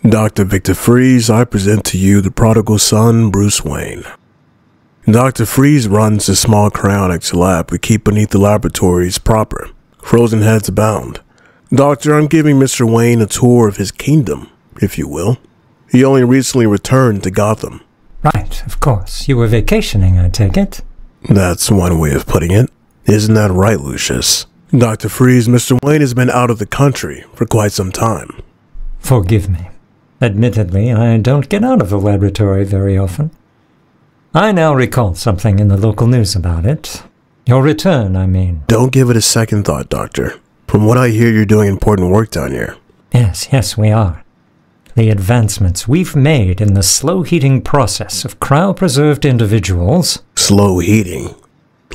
Dr. Victor Freeze, I present to you the prodigal son, Bruce Wayne. Dr. Freeze runs the small cryonics lab we keep beneath the laboratories proper. Frozen heads abound. Doctor, I'm giving Mr. Wayne a tour of his kingdom, if you will. He only recently returned to Gotham. Right, of course. You were vacationing, I take it? That's one way of putting it. Isn't that right, Lucius? Dr. Freeze, Mr. Wayne has been out of the country for quite some time. Forgive me. Admittedly, I don't get out of the laboratory very often. I now recall something in the local news about it. Your return, I mean. Don't give it a second thought, Doctor. From what I hear, you're doing important work down here. Yes, we are. The advancements we've made in the slow-heating process of cryopreserved individuals... Slow heating?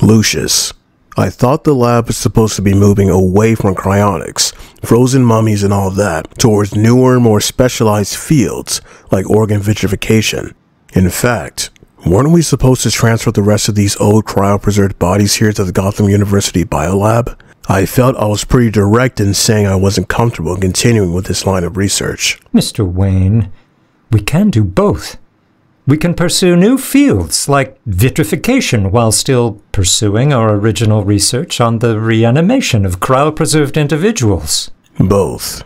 Lucius, I thought the lab was supposed to be moving away from cryonics, frozen mummies and all that, towards newer, more specialized fields, like organ vitrification. In fact, weren't we supposed to transfer the rest of these old cryopreserved bodies here to the Gotham University Biolab? I felt I was pretty direct in saying I wasn't comfortable continuing with this line of research. Mr. Wayne, we can do both. We can pursue new fields like vitrification while still pursuing our original research on the reanimation of cryopreserved individuals. Both.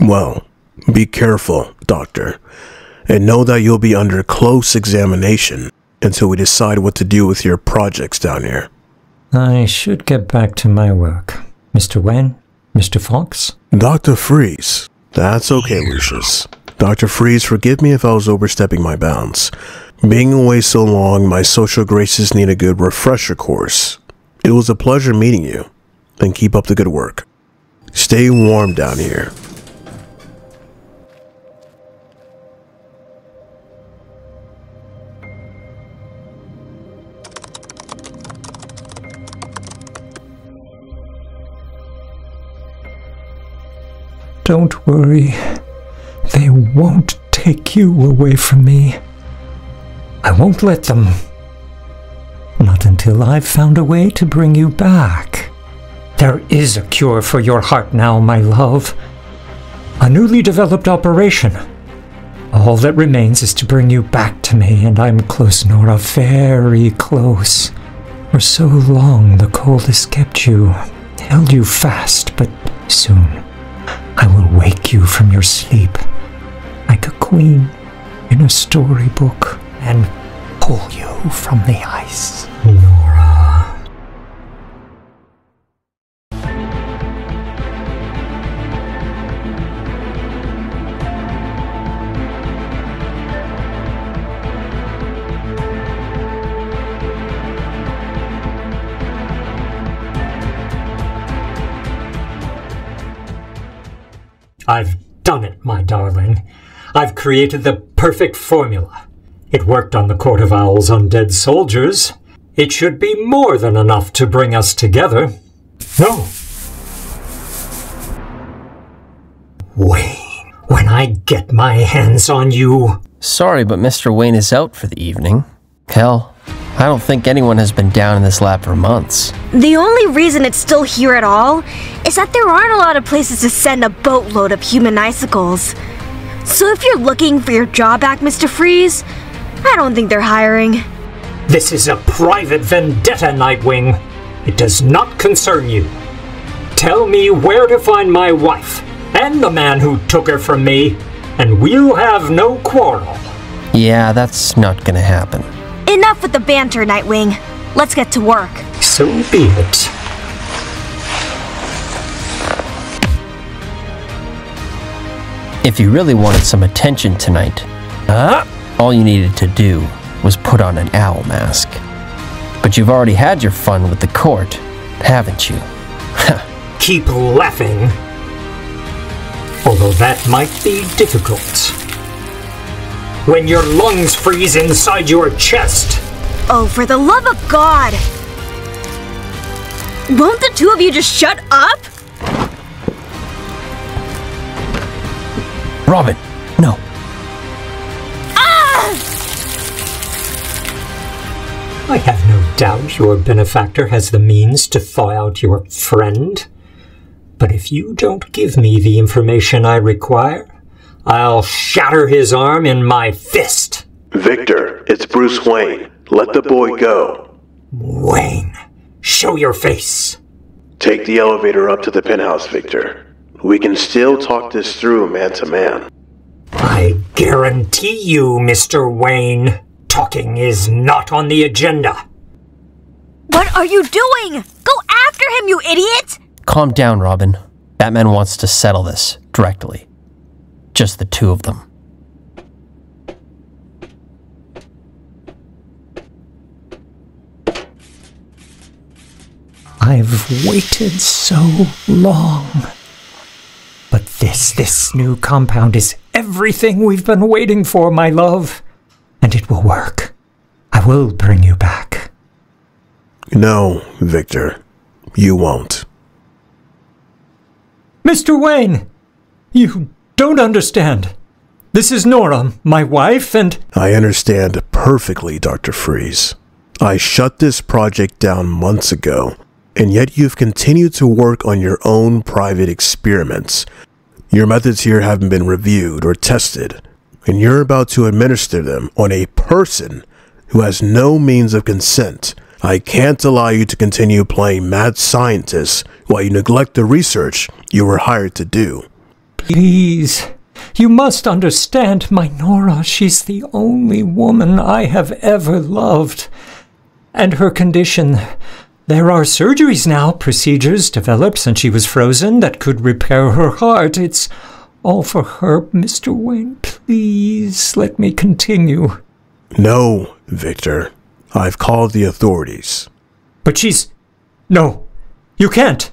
Well, be careful, Doctor, and know that you'll be under close examination until we decide what to do with your projects down here. I should get back to my work. Mr. Wayne? Mr. Fox? Dr. Freeze. That's okay, Lucius. Dr. Freeze, forgive me if I was overstepping my bounds. Being away so long, my social graces need a good refresher course. It was a pleasure meeting you, and keep up the good work. Stay warm down here. Don't worry. They won't take you away from me. I won't let them. Not until I've found a way to bring you back. There is a cure for your heart now, my love. A newly developed operation. All that remains is to bring you back to me, and I'm close, Nora, very close. For so long the cold has kept you, held you fast, but soon I will wake you from your sleep, like a queen in a storybook, and pull you from the ice. Nora. I've done it, my darling. I've created the perfect formula. It worked on the Court of Owl's undead soldiers. It should be more than enough to bring us together. No. Wayne, when I get my hands on you... Sorry, but Mr. Wayne is out for the evening. Hell, I don't think anyone has been down in this lab for months. The only reason it's still here at all is that there aren't a lot of places to send a boatload of human icicles. So if you're looking for your job back, Mr. Freeze, I don't think they're hiring. This is a private vendetta, Nightwing. It does not concern you. Tell me where to find my wife, and the man who took her from me, and we'll have no quarrel. Yeah, that's not gonna happen. Enough with the banter, Nightwing. Let's get to work. So be it. If you really wanted some attention tonight, all you needed to do was put on an owl mask. But you've already had your fun with the court, haven't you? Keep laughing. Although that might be difficult. When your lungs freeze inside your chest. Oh, for the love of God! Won't the two of you just shut up? Robin, no. Ah! I have no doubt your benefactor has the means to thaw out your friend. But if you don't give me the information I require, I'll shatter his arm in my fist. Victor, it's Bruce Wayne. Let the boy go. Wayne, show your face. Take the elevator up to the penthouse, Victor. We can still talk this through man to man. I guarantee you, Mr. Wayne, talking is not on the agenda. What are you doing? Go after him, you idiot! Calm down, Robin. Batman wants to settle this directly. Just the two of them. I've waited so long. But this new compound is everything we've been waiting for, my love. And it will work. I will bring you back. No, Victor. You won't. Mr. Wayne! You don't understand. This is Nora, my wife, and... I understand perfectly, Dr. Freeze. I shut this project down months ago, and yet you've continued to work on your own private experiments. Your methods here haven't been reviewed or tested, and you're about to administer them on a person who has no means of consent. I can't allow you to continue playing mad scientist while you neglect the research you were hired to do. Please, you must understand, my Nora. She's the only woman I have ever loved. And her condition... There are surgeries now, procedures developed since she was frozen that could repair her heart. It's all for her, Mr. Wayne. Please, let me continue. No, Victor. I've called the authorities. But she's... No, you can't.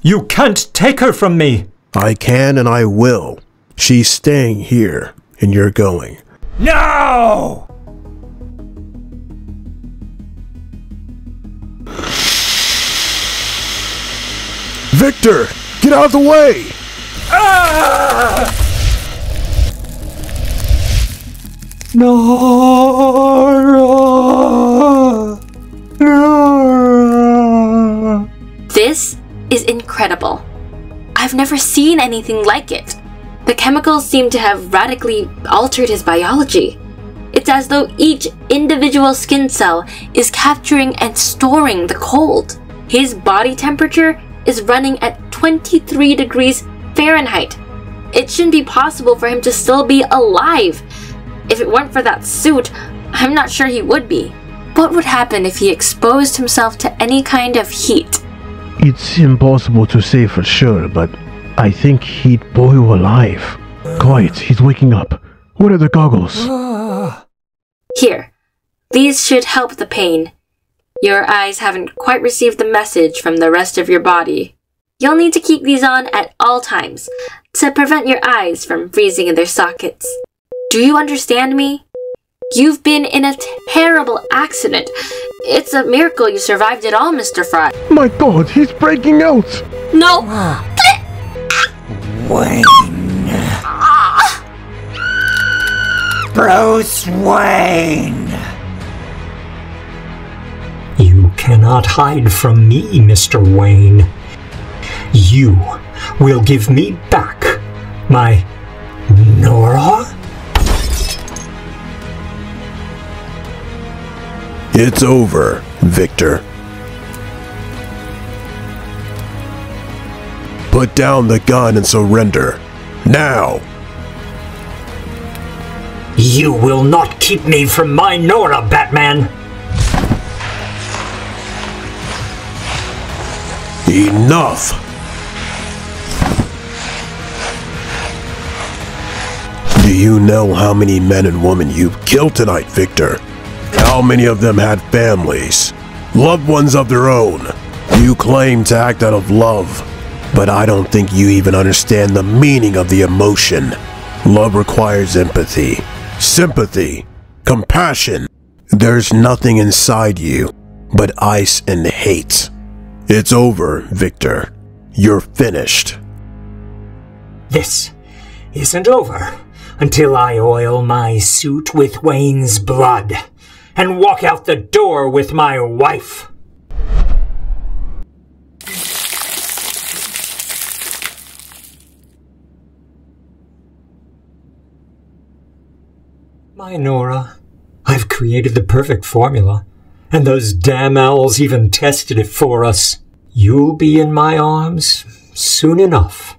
You can't take her from me. I can and I will. She's staying here, and you're going. No! Victor! Get out of the way! Ah! Nora! Nora! This is incredible. I've never seen anything like it. The chemicals seem to have radically altered his biology. It's as though each individual skin cell is capturing and storing the cold. His body temperature is running at 23 degrees Fahrenheit. It shouldn't be possible for him to still be alive. If it weren't for that suit, I'm not sure he would be. What would happen if he exposed himself to any kind of heat? It's impossible to say for sure, but I think he'd boil alive. Quiet, he's waking up. What are the goggles? Here, these should help the pain. Your eyes haven't quite received the message from the rest of your body. You'll need to keep these on at all times to prevent your eyes from freezing in their sockets. Do you understand me? You've been in a terrible accident. It's a miracle you survived it all, Mr. Fry. My God, he's breaking out! No! Wayne. Bruce Wayne. You cannot hide from me, Mr. Wayne. You will give me back my Nora? It's over, Victor. Put down the gun and surrender. Now! You will not keep me from my Nora, Batman! Enough! Do you know how many men and women you've killed tonight, Victor? How many of them had families, loved ones of their own? You claim to act out of love, but I don't think you even understand the meaning of the emotion. Love requires empathy, sympathy, compassion. There's nothing inside you but ice and hate. It's over, Victor. You're finished. This isn't over until I oil my suit with Wayne's blood and walk out the door with my wife. my Nora. I've created the perfect formula, and those damn owls even tested it for us. You'll be in my arms soon enough,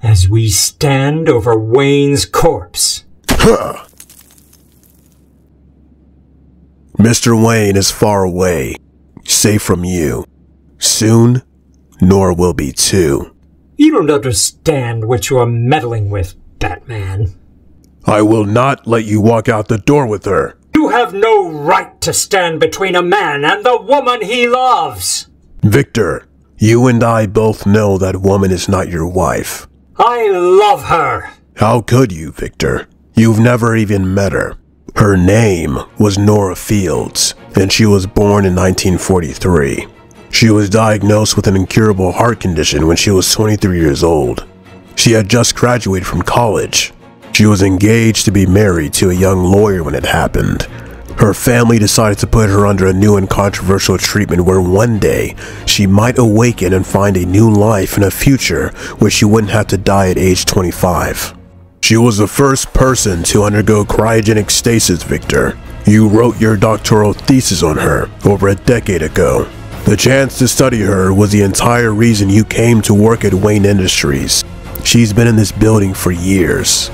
as we stand over Wayne's corpse. Huh. Mr. Wayne is far away, safe from you. Soon, Nora will be too. You don't understand what you are meddling with, Batman. I will not let you walk out the door with her. You have no right to stand between a man and the woman he loves. Victor, you and I both know that woman is not your wife. I love her. How could you, Victor? You've never even met her. Her name was Nora Fields, and she was born in 1943. She was diagnosed with an incurable heart condition when she was 23 years old. She had just graduated from college. She was engaged to be married to a young lawyer when it happened. Her family decided to put her under a new and controversial treatment where one day she might awaken and find a new life and a future where she wouldn't have to die at age 25. She was the first person to undergo cryogenic stasis, Victor. You wrote your doctoral thesis on her over a decade ago. The chance to study her was the entire reason you came to work at Wayne Industries. She's been in this building for years.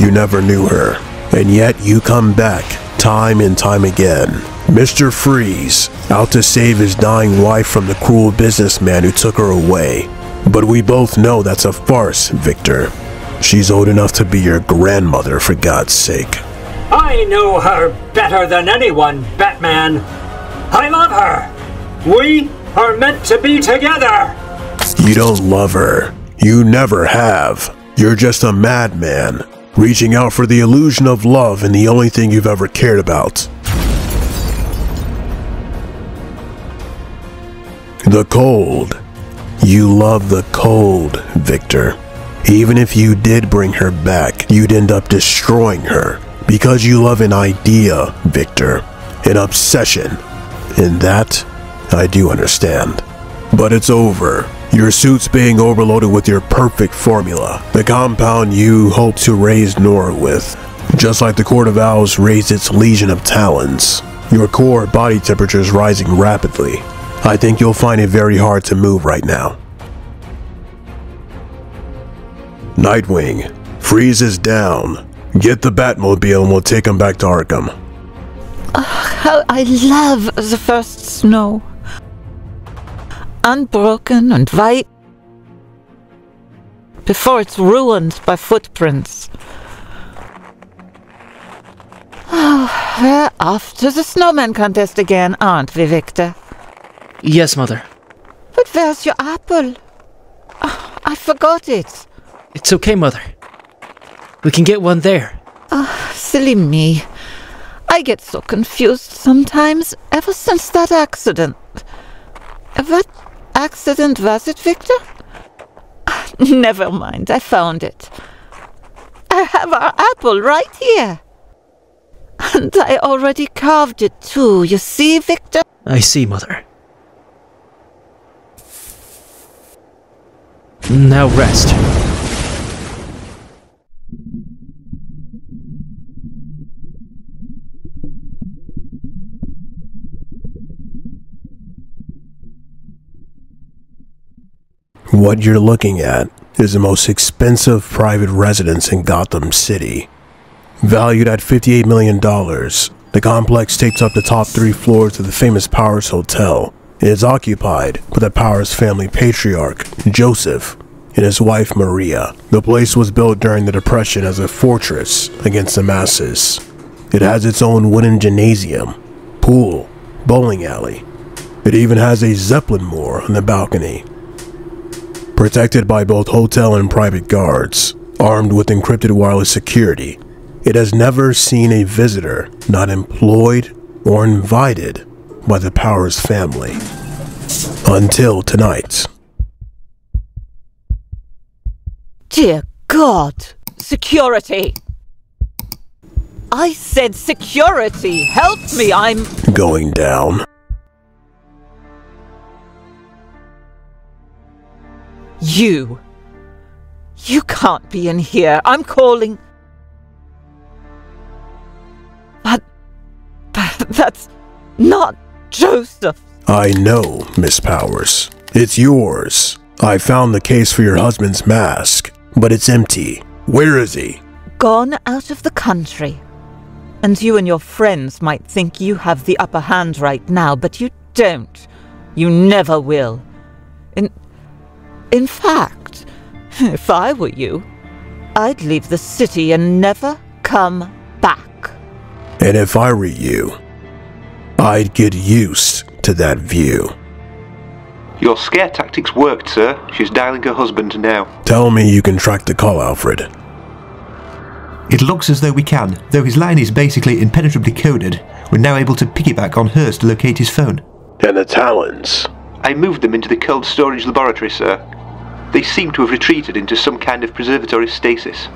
You never knew her, and yet you come back time and time again. Mr. Freeze, out to save his dying wife from the cruel businessman who took her away. But we both know that's a farce, Victor. She's old enough to be your grandmother, for God's sake. I know her better than anyone, Batman. I love her. We are meant to be together. You don't love her. You never have. You're just a madman, reaching out for the illusion of love in the only thing you've ever cared about. The cold. You love the cold, Victor. Even if you did bring her back, you'd end up destroying her. Because you love an idea, Victor. An obsession. And that, I do understand. But it's over. Your suit's being overloaded with your perfect formula. The compound you hope to raise Nora with. Just like the Court of Owls raised its legion of talons. Your core body temperature is rising rapidly. I think you'll find it very hard to move right now. Nightwing, Freeze is down. Get the Batmobile and we'll take him back to Arkham. How I love the first snow. Unbroken and white, before it's ruined by footprints. Oh, we're off to the snowman contest again, aren't we, Victor? Yes, Mother. But where's your apple? Oh, I forgot it. It's okay, Mother. We can get one there. Oh, silly me. I get so confused sometimes, ever since that accident. What accident was it, Victor? Never mind, I found it. I have our apple right here. And I already carved it too, you see, Victor? I see, Mother. Now rest. What you're looking at is the most expensive private residence in Gotham City. Valued at $58 million, the complex takes up the top 3 floors of the famous Powers Hotel. It is occupied by the Powers family patriarch, Joseph, and his wife, Maria. The place was built during the Depression as a fortress against the masses. It has its own wooden gymnasium, pool, bowling alley. It even has a Zeppelin moor on the balcony. Protected by both hotel and private guards, armed with encrypted wireless security, it has never seen a visitor not employed or invited by the Powers family. Until tonight. Dear God! Security! I said security! Help me, I'm... Going down. You can't be in here. I'm calling... That's not Joseph. I know, Miss Powers. It's yours. I found the case for your husband's mask, but it's empty. Where is he? Gone out of the country. And you and your friends might think you have the upper hand right now, but you don't. You never will. In fact, if I were you, I'd leave the city and never come back. And if I were you, I'd get used to that view. Your scare tactics worked, sir. She's dialing her husband now. Tell me you can track the call, Alfred. It looks as though we can. Though his line is basically impenetrably coded, we're now able to piggyback on hers to locate his phone. And the Talons? I moved them into the cold storage laboratory, sir. They seem to have retreated into some kind of preservatory stasis.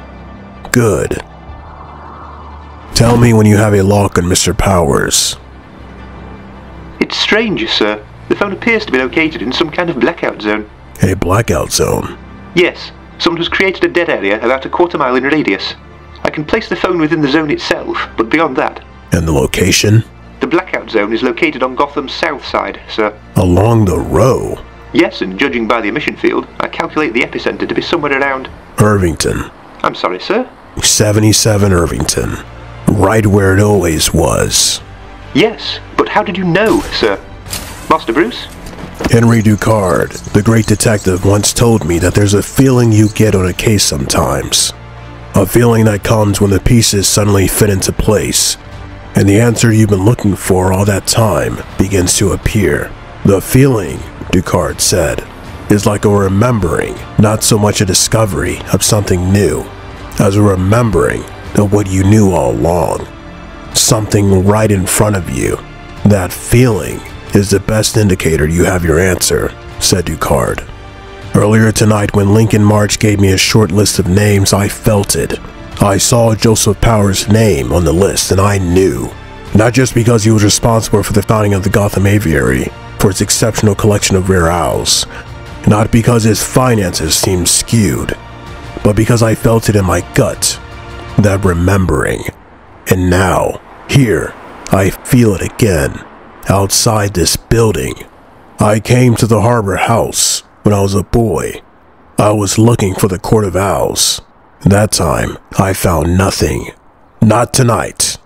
Good. Tell me when you have a lock on Mr. Powers. It's strange, sir. The phone appears to be located in some kind of blackout zone. A blackout zone? Yes. Someone has created a dead area about a quarter-mile in radius. I can place the phone within the zone itself, but beyond that... And the location? The blackout zone is located on Gotham's south side, sir. Along the row? Yes, and judging by the emission field, I calculate the epicenter to be somewhere around... Irvington. I'm sorry, sir? 77 Irvington. Right where it always was. Yes, but how did you know, sir? Master Bruce? Henry Ducard, the great detective, once told me that there's a feeling you get on a case sometimes. A feeling that comes when the pieces suddenly fit into place, and the answer you've been looking for all that time begins to appear. The feeling, Ducard said, is like a remembering, not so much a discovery of something new, as a remembering of what you knew all along. Something right in front of you. That feeling is the best indicator you have your answer, said Ducard. Earlier tonight when Lincoln March gave me a short list of names, I felt it. I saw Joseph Powers' name on the list and I knew. Not just because he was responsible for the founding of the Gotham Aviary, for its exceptional collection of rare owls. Not because his finances seemed skewed, but because I felt it in my gut. That remembering. And now, here, I feel it again. Outside this building. I came to the Harbor House when I was a boy. I was looking for the Court of Owls. That time, I found nothing. Not tonight.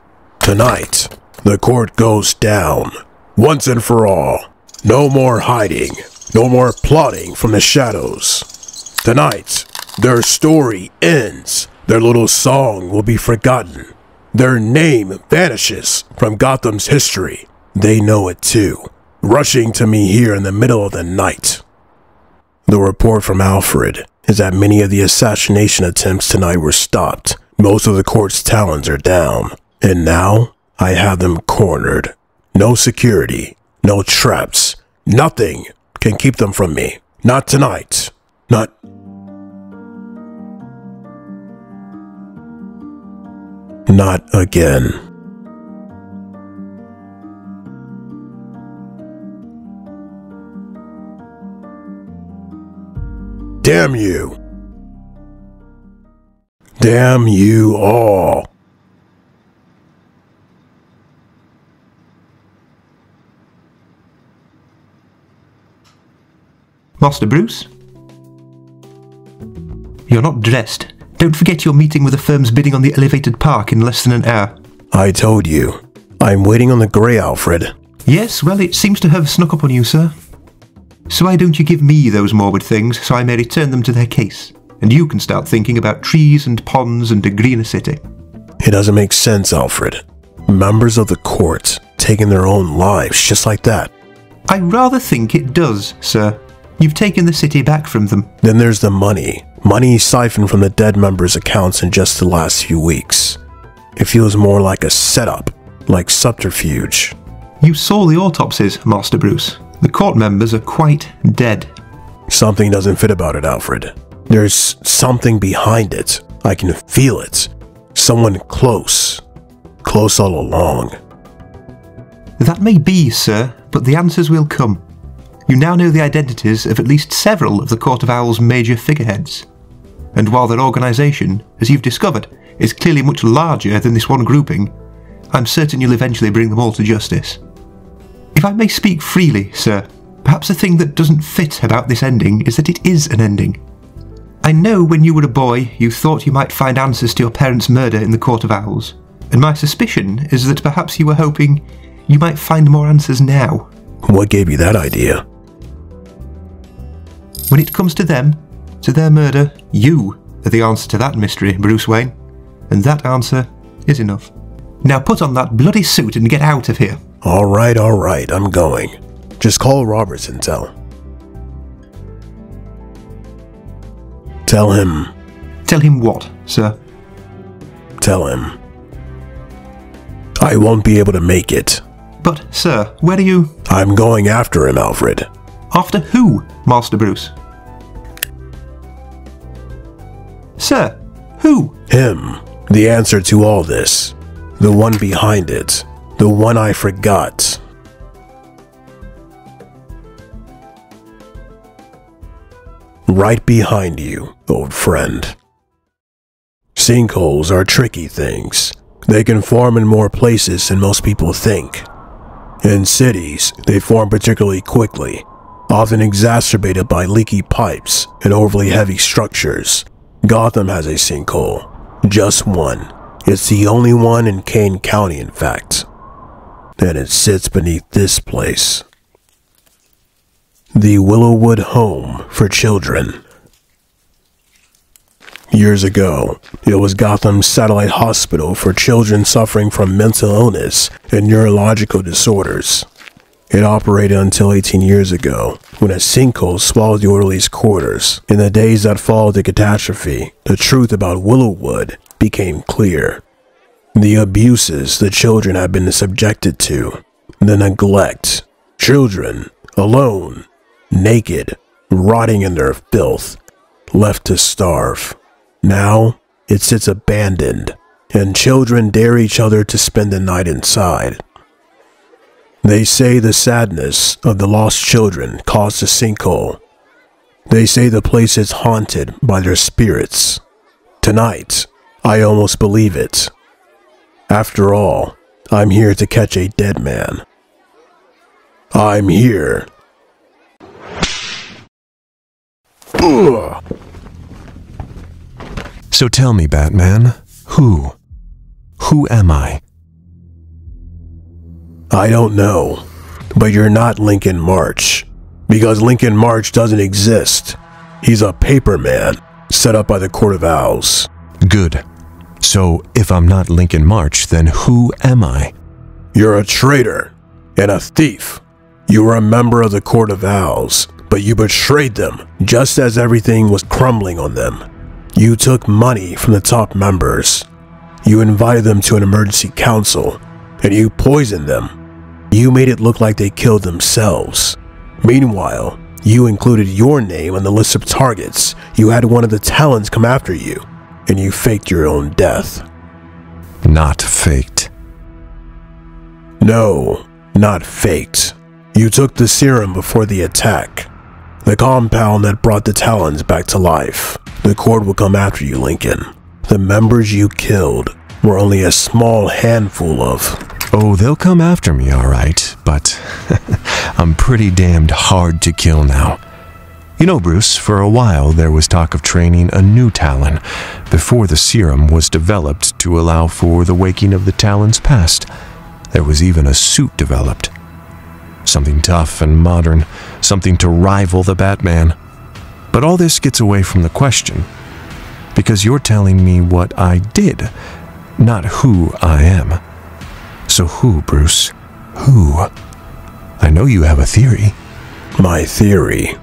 Tonight, the court goes down. Once and for all. No more hiding. No more plotting from the shadows. Tonight, their story ends. Their little song will be forgotten. Their name vanishes from Gotham's history. They know it too, rushing to me here in the middle of the night. The report from Alfred is that many of the assassination attempts tonight were stopped. Most of the court's talons are down, and now I have them cornered. No security, no traps, nothing can keep them from me. Not tonight. Not again. Damn you! Damn you all! Master Bruce? You're not dressed. Don't forget you're meeting with the firm's bidding on the elevated park in less than an hour. I told you. I'm waiting on the grey, Alfred. Yes, well, it seems to have snuck up on you, sir. So why don't you give me those morbid things so I may return them to their case, and you can start thinking about trees and ponds and a greener city. It doesn't make sense, Alfred. Members of the court taking their own lives just like that. I rather think it does, sir. You've taken the city back from them. Then there's the money. Money siphoned from the dead members' accounts in just the last few weeks. It feels more like a setup, like subterfuge. You saw the autopsies, Master Bruce. The court members are quite dead. Something doesn't fit about it, Alfred. There's something behind it. I can feel it. Someone close. Close all along. That may be, sir, but the answers will come. You now know the identities of at least several of the Court of Owl's major figureheads. And while their organisation, as you've discovered, is clearly much larger than this one grouping, I'm certain you'll eventually bring them all to justice. If I may speak freely, sir, perhaps the thing that doesn't fit about this ending is that it is an ending. I know when you were a boy, you thought you might find answers to your parents' murder in the Court of Owls, and my suspicion is that perhaps you were hoping you might find more answers now. What gave you that idea? When it comes to them, to their murder, you are the answer to that mystery, Bruce Wayne, and that answer is enough. Now put on that bloody suit and get out of here. All right, I'm going. Just call Roberts and tell him. Tell him what, sir? Tell him I won't be able to make it. But, sir, where are you? I'm going after him, Alfred. After who, Master Bruce? Sir, who? Him. The answer to all this. The one behind it. The one I forgot. Right behind you, old friend. Sinkholes are tricky things. They can form in more places than most people think. In cities, they form particularly quickly, often exacerbated by leaky pipes and overly heavy structures. Gotham has a sinkhole. Just one. It's the only one in Kane County, in fact. And it sits beneath this place. The Willowwood Home for Children. Years ago, it was Gotham's satellite hospital for children suffering from mental illness and neurological disorders. It operated until 18 years ago, when a sinkhole swallowed the orderly's quarters. In the days that followed the catastrophe, the truth about Willowwood became clear. The abuses the children had been subjected to, the neglect, children, alone, naked, rotting in their filth, left to starve. Now, it sits abandoned, and children dare each other to spend the night inside. They say the sadness of the lost children caused the sinkhole. They say the place is haunted by their spirits. Tonight, I almost believe it. After all, I'm here to catch a dead man. I'm here. Ugh. So tell me, Batman, who am I? I don't know, but you're not Lincoln March, because Lincoln March doesn't exist. He's a paper man, set up by the Court of Owls. Good. So, if I'm not Lincoln March, then who am I? You're a traitor and a thief. You were a member of the Court of Owls, but you betrayed them just as everything was crumbling on them. You took money from the top members. You invited them to an emergency council, and you poisoned them. You made it look like they killed themselves. Meanwhile, you included your name on the list of targets. You had one of the Talons come after you, and you faked your own death. Not faked. No, not faked. You took the serum before the attack. The compound that brought the Talons back to life. The court will come after you, Lincoln. The members you killed were only a small handful of... Oh, they'll come after me, all right, but I'm pretty damned hard to kill now. You know, Bruce, for a while there was talk of training a new Talon before the serum was developed to allow for the waking of the Talon's past. There was even a suit developed. Something tough and modern, something to rival the Batman. But all this gets away from the question, because you're telling me what I did, not who I am. So who, Bruce? Who? I know you have a theory. My theory?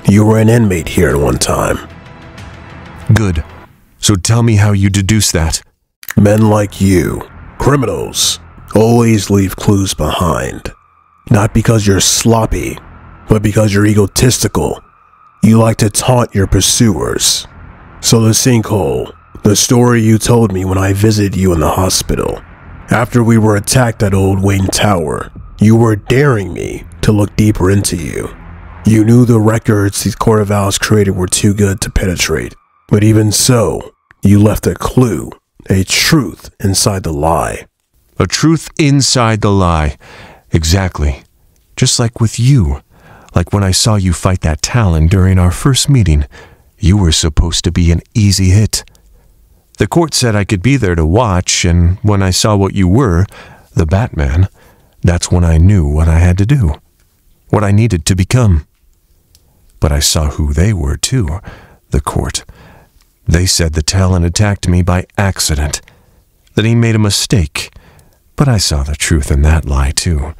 You were an inmate here at one time. Good. So tell me how you deduce that. Men like you, criminals, always leave clues behind. Not because you're sloppy, but because you're egotistical. You like to taunt your pursuers. So the sinkhole, the story you told me when I visited you in the hospital. After we were attacked at Old Wayne Tower, you were daring me to look deeper into you. You knew the records the Court of Owls created were too good to penetrate. But even so, you left a clue, a truth inside the lie. A truth inside the lie. Exactly. Just like with you. Like when I saw you fight that Talon during our first meeting. You were supposed to be an easy hit. The court said I could be there to watch, and when I saw what you were, the Batman, that's when I knew what I had to do. What I needed to become. But I saw who they were too, the court. They said the Talon attacked me by accident. That he made a mistake. But I saw the truth in that lie too.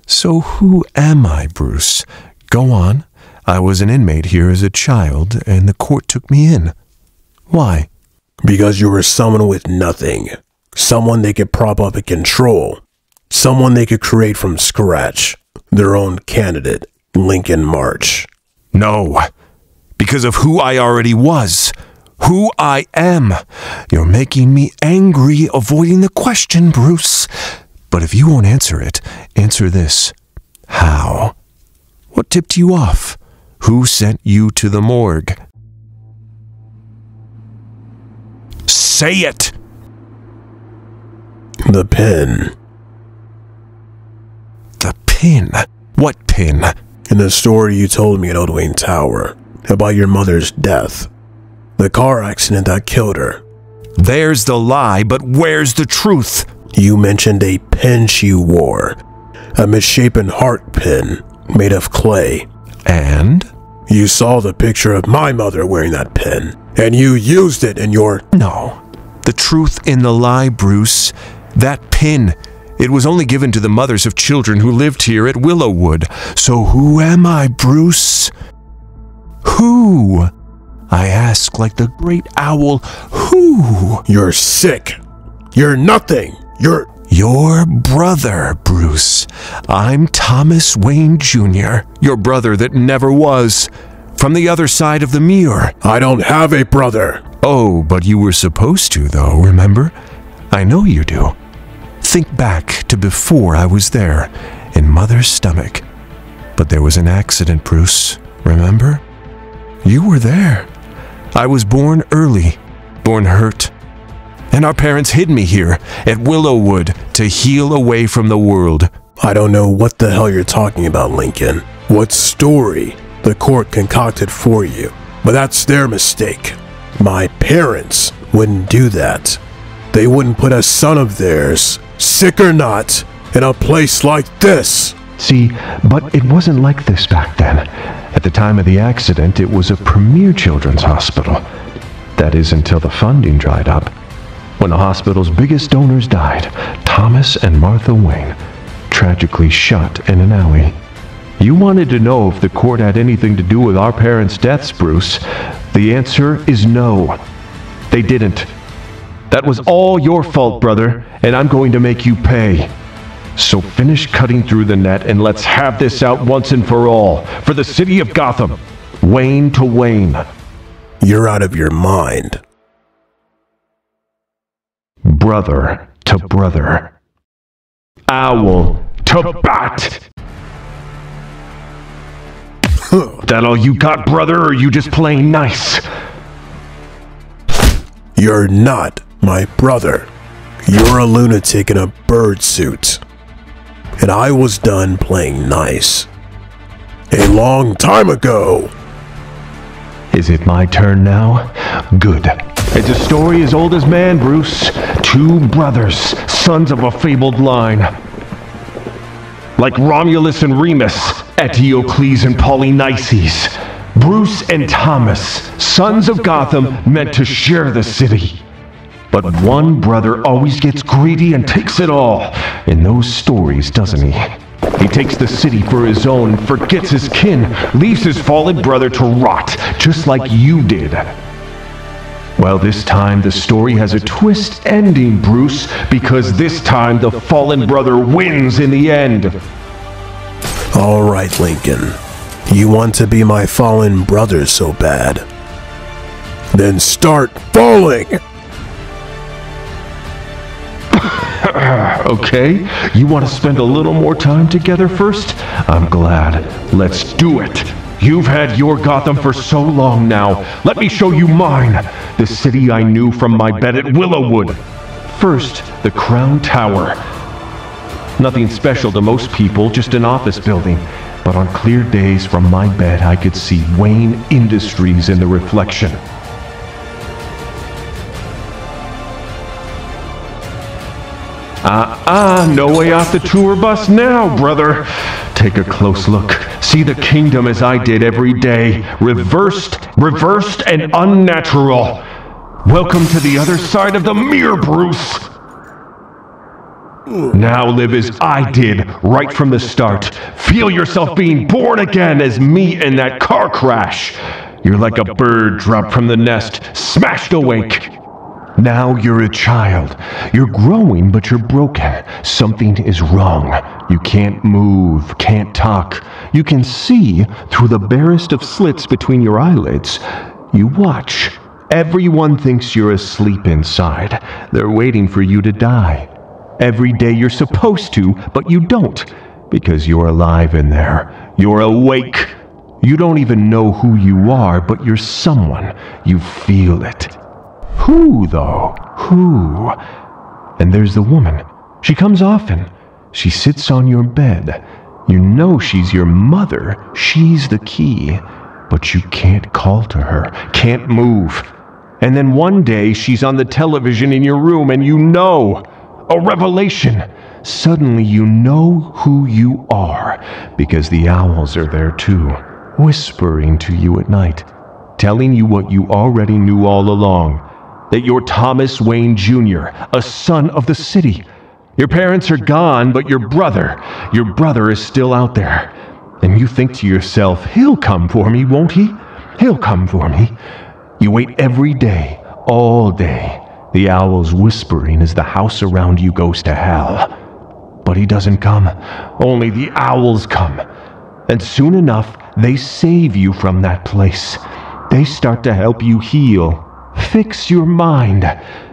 So who am I, Bruce? Go on. I was an inmate here as a child, and the court took me in. Why? Because you were someone with nothing. Someone they could prop up and control. Someone they could create from scratch. Their own candidate, Lincoln March. No. Because of who I already was. Who I am. You're making me angry avoiding the question, Bruce. But if you won't answer it, answer this. How? What tipped you off? Who sent you to the morgue? Say it! The pin. The pin? What pin? In the story you told me at Old Tower, about your mother's death. The car accident that killed her. There's the lie, but where's the truth? You mentioned a pin she wore. A misshapen heart pin, made of clay. And? You saw the picture of my mother wearing that pin, and you used it in your... No. The truth in the lie, Bruce. That pin. It was only given to the mothers of children who lived here at Willowwood. So who am I, Bruce? Who? I ask like the great owl, who? You're sick. You're nothing. You're... Your brother, Bruce. I'm Thomas Wayne Jr., your brother that never was. From the other side of the mirror. I don't have a brother. Oh, but you were supposed to, though, remember? I know you do. Think back to before I was there, in Mother's stomach. But there was an accident, Bruce, remember? You were there. I was born early, born hurt. And our parents hid me here, at Willowwood, to heal away from the world. I don't know what the hell you're talking about, Lincoln. What story the court concocted for you. But that's their mistake. My parents wouldn't do that. They wouldn't put a son of theirs, sick or not, in a place like this. See, but it wasn't like this back then. At the time of the accident, it was a premier children's hospital. That is until the funding dried up. When the hospital's biggest donors died, Thomas and Martha Wayne, tragically shot in an alley. You wanted to know if the court had anything to do with our parents' deaths, Bruce. The answer is no. They didn't. That was all your fault, brother, and I'm going to make you pay. So finish cutting through the net and let's have this out once and for all. For the city of Gotham. Wayne to Wayne. You're out of your mind. Brother to brother. Owl to bat. That all you got, brother, or are you just playing nice? You're not my brother. You're a lunatic in a bird suit. And I was done playing nice. A long time ago. Is it my turn now? Good. It's a story as old as man, Bruce. Two brothers, sons of a fabled line. Like Romulus and Remus, Eteocles and Polynices. Bruce and Thomas, sons of Gotham, meant to share the city. But one brother always gets greedy and takes it all. In those stories, doesn't he? He takes the city for his own, forgets his kin, leaves his fallen brother to rot, just like you did. Well, this time the story has a twist ending, Bruce, because this time the fallen brother wins in the end. All right, Lincoln. You want to be my fallen brother so bad. Then start falling! Okay, you want to spend a little more time together first? I'm glad. Let's do it. You've had your Gotham for so long now. Let me show you mine. The city I knew from my bed at Willowwood. First, the Crown Tower. Nothing special to most people, just an office building. But on clear days from my bed, I could see Wayne Industries in the reflection. No way off the tour bus now, brother. Take a close look. See the kingdom as I did every day. Reversed, and unnatural. Welcome to the other side of the mirror, Bruce. Now live as I did, right from the start. Feel yourself being born again as me in that car crash. You're like a bird dropped from the nest, smashed awake. Now you're a child. You're growing, but you're broken. Something is wrong. You can't move, can't talk. You can see through the barest of slits between your eyelids. You watch. Everyone thinks you're asleep inside. They're waiting for you to die. Every day you're supposed to, but you don't, because you're alive in there. You're awake. You don't even know who you are, but you're someone. You feel it. Who, though? Who? And there's the woman. She comes often. She sits on your bed. You know she's your mother. She's the key. But you can't call to her. Can't move. And then one day she's on the television in your room and you know. A revelation. Suddenly you know who you are. Because the owls are there too. Whispering to you at night. Telling you what you already knew all along. That you're Thomas Wayne Jr., a son of the city. Your parents are gone, but your brother is still out there. And you think to yourself, he'll come for me, won't he? He'll come for me. You wait every day, all day, the owls whispering as the house around you goes to hell. But he doesn't come. Only the owls come. And soon enough, they save you from that place. They start to help you heal. Fix your mind.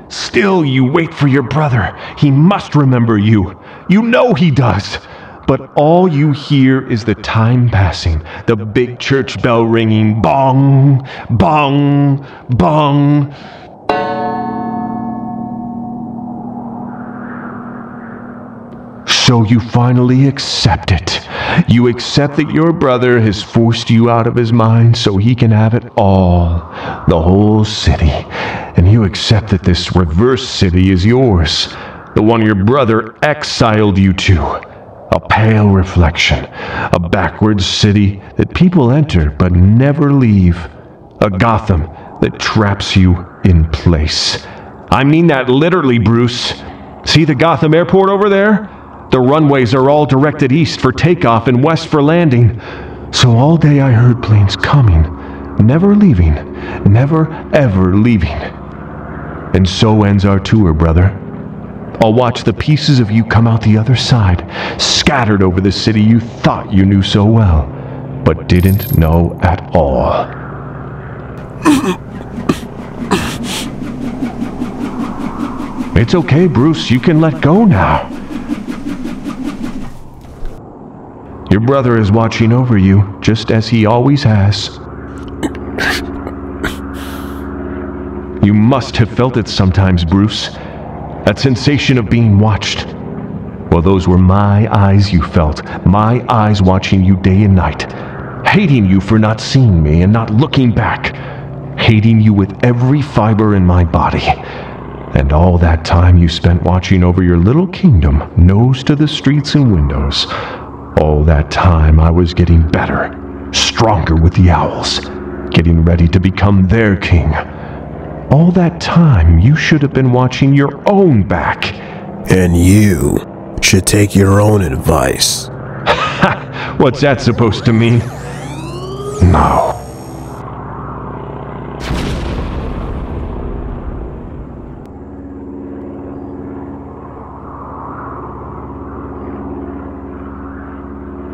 Still, you wait for your brother. He must remember you. You know he does. But all you hear is the time passing, the big church bell ringing, bong, bong, bong. So you finally accept it. You accept that your brother has forced you out of his mind so he can have it all, the whole city. And you accept that this reverse city is yours, the one your brother exiled you to. A pale reflection, a backwards city that people enter but never leave. A Gotham that traps you in place. I mean that literally, Bruce. See the Gotham airport over there? The runways are all directed east for takeoff and west for landing. So all day I heard planes coming, never leaving, never ever leaving. And so ends our tour, brother. I'll watch the pieces of you come out the other side, scattered over the city you thought you knew so well, but didn't know at all. It's okay, Bruce. You can let go now. Your brother is watching over you, just as he always has. You must have felt it sometimes, Bruce. That sensation of being watched. Well, those were my eyes you felt. My eyes watching you day and night. Hating you for not seeing me and not looking back. Hating you with every fiber in my body. And all that time you spent watching over your little kingdom, nose to the streets and windows. All that time I was getting better, stronger with the owls, getting ready to become their king. All that time you should have been watching your own back. And you should take your own advice. What's that supposed to mean? No.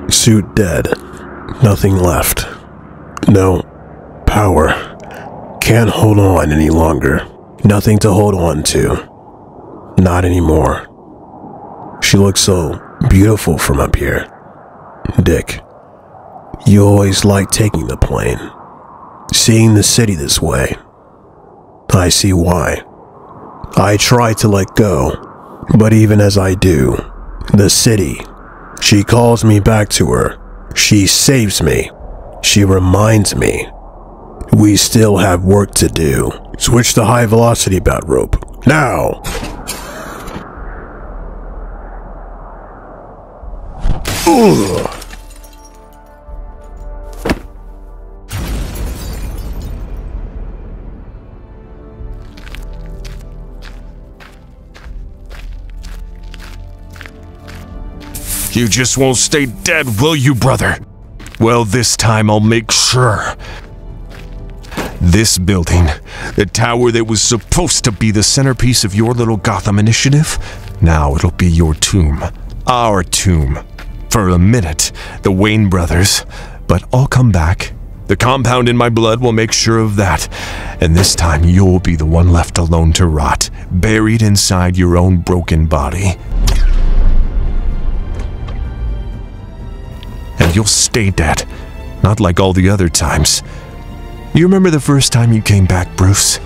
Suit dead. Nothing left. No power. Can't hold on any longer. Nothing to hold on to. Not anymore. She looks so beautiful from up here. Dick, you always liked taking the plane. Seeing the city this way. I see why. I try to let go, but even as I do, The city. She calls me back to her. She saves me. She reminds me. We still have work to do. Switch to high velocity bat rope. Now! Ugh. You just won't stay dead, will you, brother? Well, this time I'll make sure. This building, the tower that was supposed to be the centerpiece of your little Gotham initiative, now it'll be your tomb. Our tomb. For a minute, the Wayne brothers. But I'll come back. The compound in my blood will make sure of that. And this time you'll be the one left alone to rot, buried inside your own broken body. And you'll stay dead, not like all the other times. You remember the first time you came back, Bruce?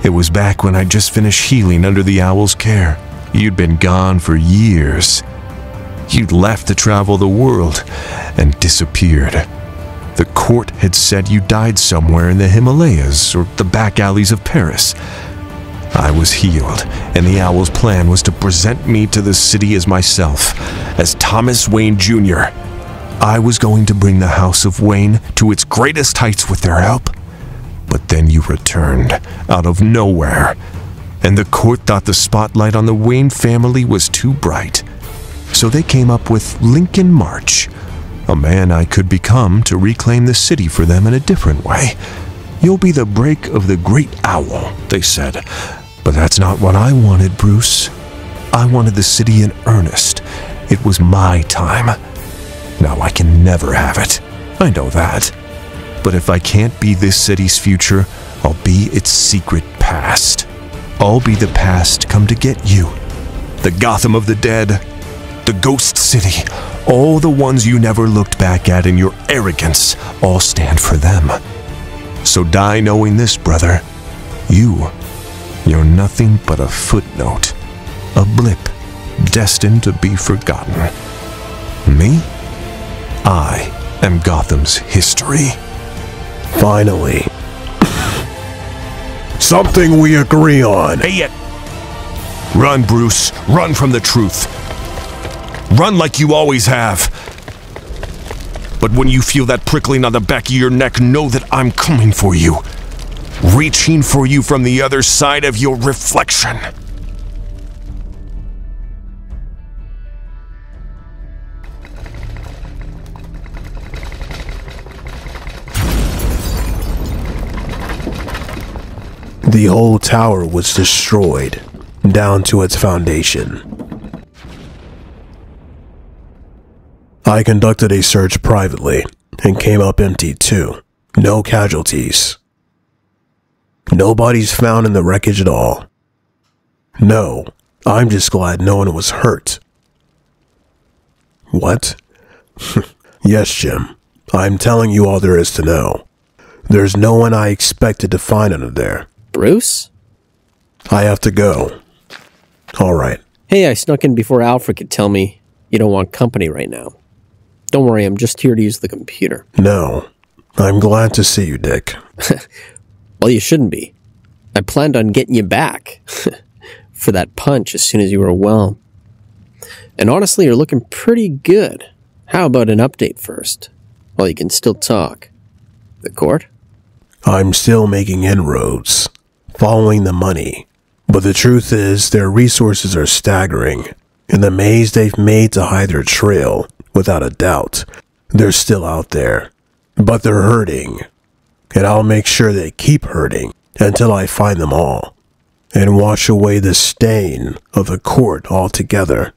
It was back when I'd just finished healing under the Owl's care. You'd been gone for years. You'd left to travel the world and disappeared. The court had said you died somewhere in the Himalayas or the back alleys of Paris. I was healed, and the Owl's plan was to present me to the city as myself, as Thomas Wayne Jr. I was going to bring the House of Wayne to its greatest heights with their help. But then you returned, out of nowhere, and the court thought the spotlight on the Wayne family was too bright. So they came up with Lincoln March, a man I could become to reclaim the city for them in a different way. You'll be the break of the great owl, they said. But that's not what I wanted, Bruce. I wanted the city in earnest. It was my time. Now I can never have it. I know that. But if I can't be this city's future, I'll be its secret past. I'll be the past come to get you. The Gotham of the dead. The ghost city. All the ones you never looked back at in your arrogance. All stand for them. So die knowing this, brother. You're nothing but a footnote. A blip. Destined to be forgotten. Me? I am Gotham's history. Finally. Something we agree on. Hey, run, Bruce. Run from the truth. Run like you always have. But when you feel that prickling on the back of your neck, know that I'm coming for you. Reaching for you from the other side of your reflection. The whole tower was destroyed, down to its foundation. I conducted a search privately, and came up empty too. No casualties. Nobody's found in the wreckage at all. No, I'm just glad no one was hurt. What? Yes, Jim. I'm telling you all there is to know. There's no one I expected to find under there. Bruce? I have to go. All right. Hey, I snuck in before Alfred could tell me you don't want company right now. Don't worry, I'm just here to use the computer. No. I'm glad to see you, Dick. Well, you shouldn't be. I planned on getting you back for that punch as soon as you were well. And honestly, you're looking pretty good. How about an update first? While you can still talk. The court? I'm still making inroads, following the money. But the truth is, their resources are staggering. And the maze they've made to hide their trail, without a doubt, they're still out there. But they're hurting. And I'll make sure they keep hurting until I find them all. And wash away the stain of the court altogether.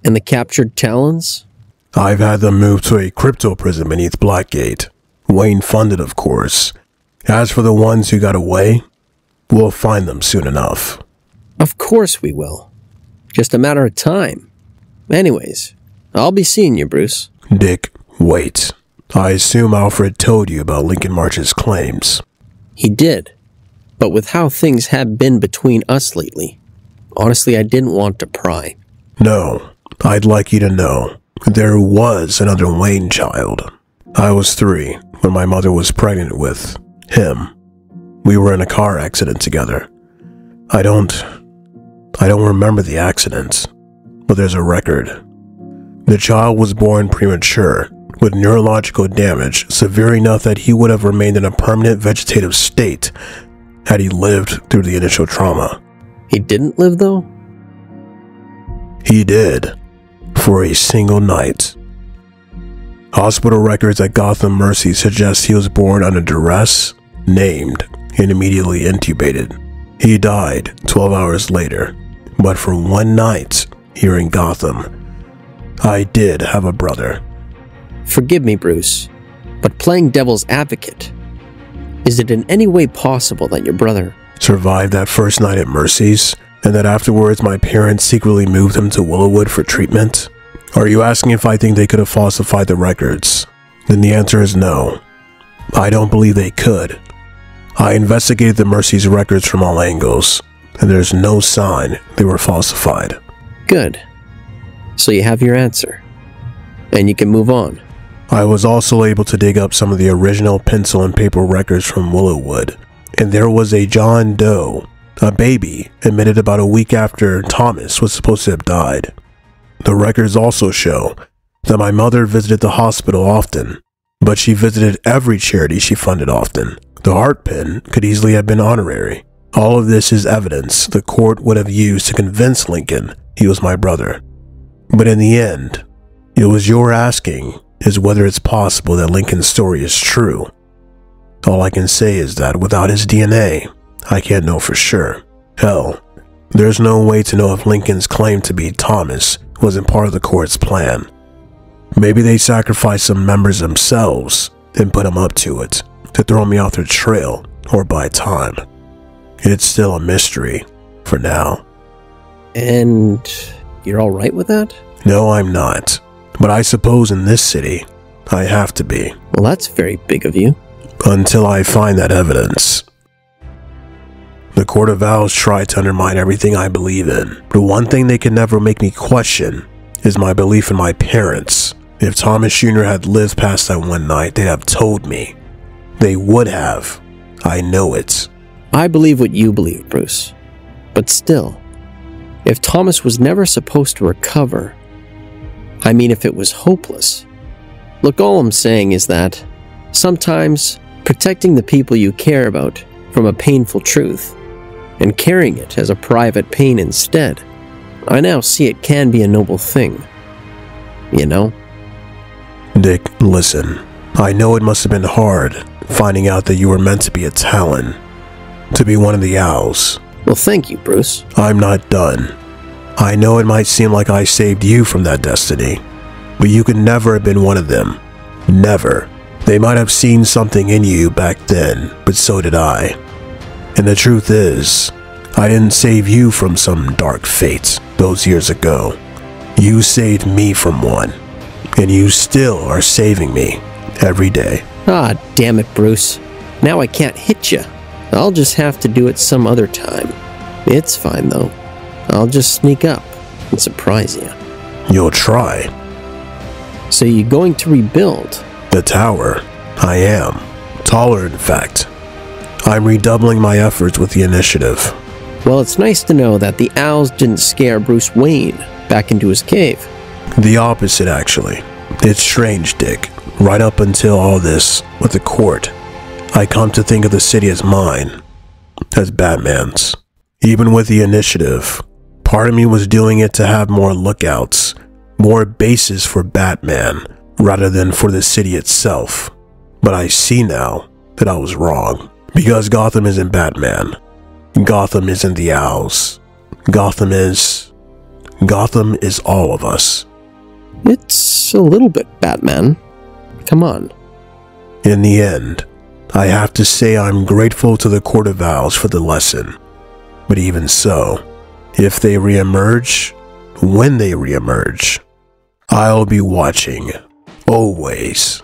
And the captured Talons? I've had them moved to a crypto prison beneath Blackgate. Wayne funded, of course. As for the ones who got away, we'll find them soon enough. Of course we will. Just a matter of time. Anyways, I'll be seeing you, Bruce. Dick, wait. I assume Alfred told you about Lincoln March's claims. He did. But with how things have been between us lately, honestly, I didn't want to pry. No, I'd like you to know there was another Wayne child. I was 3 when my mother was pregnant with him. We were in a car accident together. I don't remember the accident, but there's a record. The child was born premature, with neurological damage severe enough that he would have remained in a permanent vegetative state had he lived through the initial trauma. He didn't live, though? He did, for a single night. Hospital records at Gotham Mercy suggest he was born under duress, named, and immediately intubated. He died 12 hours later, but for one night here in Gotham, I did have a brother. Forgive me, Bruce, but playing devil's advocate, is it in any way possible that your brother survived that first night at Mercy's, and that afterwards my parents secretly moved him to Willowwood for treatment? Are you asking if I think they could have falsified the records? Then the answer is no. I don't believe they could. I investigated the Mercy's records from all angles, and there's no sign they were falsified. Good. So you have your answer, and you can move on. I was also able to dig up some of the original pencil and paper records from Willowwood, and there was a John Doe, a baby, admitted about a week after Thomas was supposed to have died. The records also show that my mother visited the hospital often, but she visited every charity she funded often. The heart pin could easily have been honorary. All of this is evidence the court would have used to convince Lincoln he was my brother. But in the end, it was your asking is whether it's possible that Lincoln's story is true. All I can say is that without his DNA, I can't know for sure. Hell, there's no way to know if Lincoln's claim to be Thomas wasn't part of the court's plan. Maybe they sacrificed some members themselves and put him up to it, to throw me off their trail or buy time. It's still a mystery, for now. And you're alright with that? No, I'm not. But I suppose in this city, I have to be. Well, that's very big of you. Until I find that evidence. The Court of Owls tried to undermine everything I believe in. The one thing they could never make me question is my belief in my parents. If Thomas Jr. had lived past that one night, they'd have told me. They would have. I know it. I believe what you believe, Bruce. But still, if Thomas was never supposed to recover, I mean if it was hopeless. Look, all I'm saying is that sometimes protecting the people you care about from a painful truth and carrying it as a private pain instead, I now see it can be a noble thing. You know? Dick, listen. I know it must have been hard finding out that you were meant to be a Talon. To be one of the Owls. Well, thank you, Bruce. I'm not done. I know it might seem like I saved you from that destiny, but you could never have been one of them. Never. They might have seen something in you back then, but so did I. And the truth is, I didn't save you from some dark fate those years ago. You saved me from one, and you still are saving me every day. Ah, damn it, Bruce. Now I can't hit you. I'll just have to do it some other time. It's fine, though. I'll just sneak up and surprise you. You'll try. So you're going to rebuild? The tower. I am. Taller, in fact. I'm redoubling my efforts with the initiative. Well, it's nice to know that the Owls didn't scare Bruce Wayne back into his cave. The opposite, actually. It's strange, Dick. Right up until all this with the court, I come to think of the city as mine, as Batman's. Even with the initiative, part of me was doing it to have more lookouts, more bases for Batman, rather than for the city itself. But I see now that I was wrong, because Gotham isn't Batman. Gotham isn't the Owls. Gotham is all of us. It's a little bit Batman. Come on. In the end, I have to say I'm grateful to the Court of Owls for the lesson. But even so, if they reemerge, when they reemerge, I'll be watching, always.